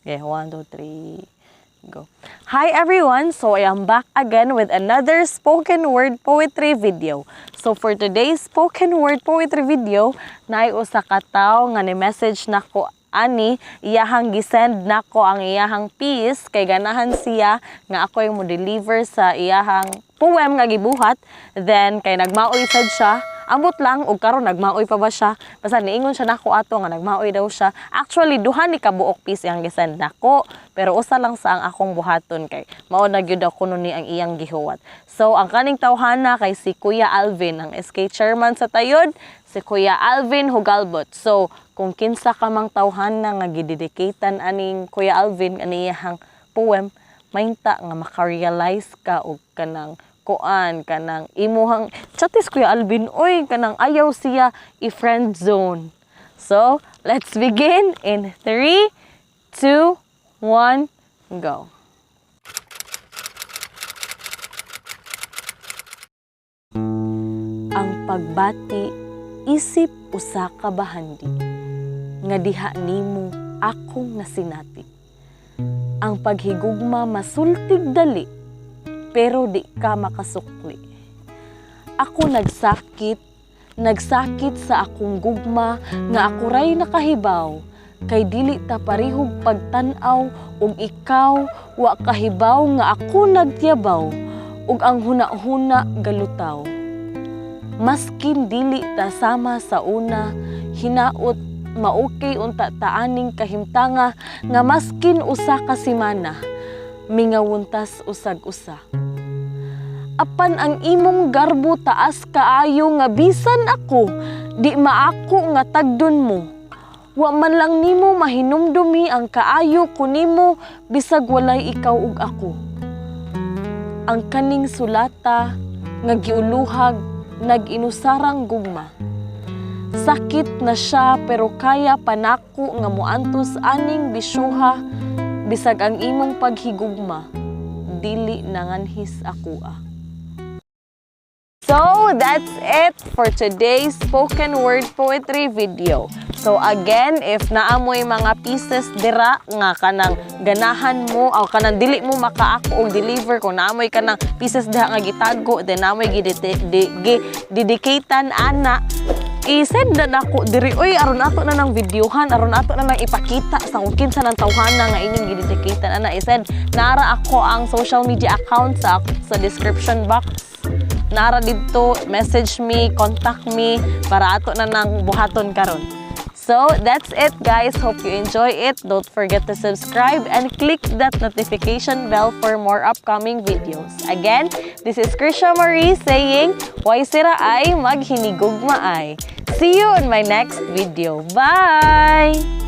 Okay, 1, 2, 3, go. Hi everyone! So I am back again with another spoken word poetry video. So for today's spoken word poetry video, naay usa ka tawo nga ni message nako ani iyahang gisend nako ang iyahang piece kay ganahan siya nga ako yung mo deliver sa iyahang poem nga gibuhat. Then kay nagmaoy sad siya. Ambot lang ug karon nagmaoy pa ba siya? Basta niingon siya nako ato nga nagmaoy daw siya. Actually duha ni ka buok piece ang gisend nako, pero usa lang sa ang akong buhaton kay mao na gyud ako ni ang iyang gihuwat. So ang kaning tawhana kay si Kuya Alvin, ang SK chairman sa Tayod, si Kuya Alvin Hugalbot. So kung kinsa ka mang tawhana nga gidedicatan aning Kuya Alvin aniyang poem, mainta nga maka-realize ka og kanang kuan kanang imuhang chatis Kuya Alvin oy kanang ayaw siya i-friend zone. So, let's begin in 3, 2, 1, go. Ang pagbati isip usa ka bahandi nga diha nimo akong nasinati. Ang paghigugma masultig dali pero di ka makasukli. Ako nagsakit sa akong gugma nga ako ray nakahibaw kay dili ta parihog pagtan-aw ug ikaw wa kahibaw nga ako nagtiyabaw ug ang huna-huna galutaw. Maskin dili ta sama sa una, hinaot maukay unta taaning kahimtanga nga maskin usa ka semana mingawuntas usag-usa. Apan ang imong garbo taas kaayo nga bisan ako di maako nga tagdon mo. Wa man lang nimo mahinumdumi ang kaayo ko nimo bisag walay ikaw ug ako. Ang kaning sulata nga giuluhag nag-inusarang gugma. Sakit na siya pero kaya panako nga moantos aning bisyuha bisag ang imong paghigugma dili nanganhis akoa. So that's it for today's spoken word poetry video. So again, if naamoy mga pieces dira nga kanang ganahan mo o kanang dili mo makaako og deliver, kung naamoy kanang pieces dira nga gitago, then naamoy gidedicatan ana, i-send na nako diri, oy aron ato na nang videohan, aron ato na nang ipakita sa kung kinsa nang tawhana nga inyong gidedicatan ana. I-send nara ako ang social media account sa description box. Nara dito, message me, contact me para ato na nang buhaton karon. So that's it guys, hope you enjoy it. Don't forget to subscribe and click that notification bell for more upcoming videos. Again, this is Krisha Marie saying, "Way sira ay maghinigugma ay." See you in my next video. Bye!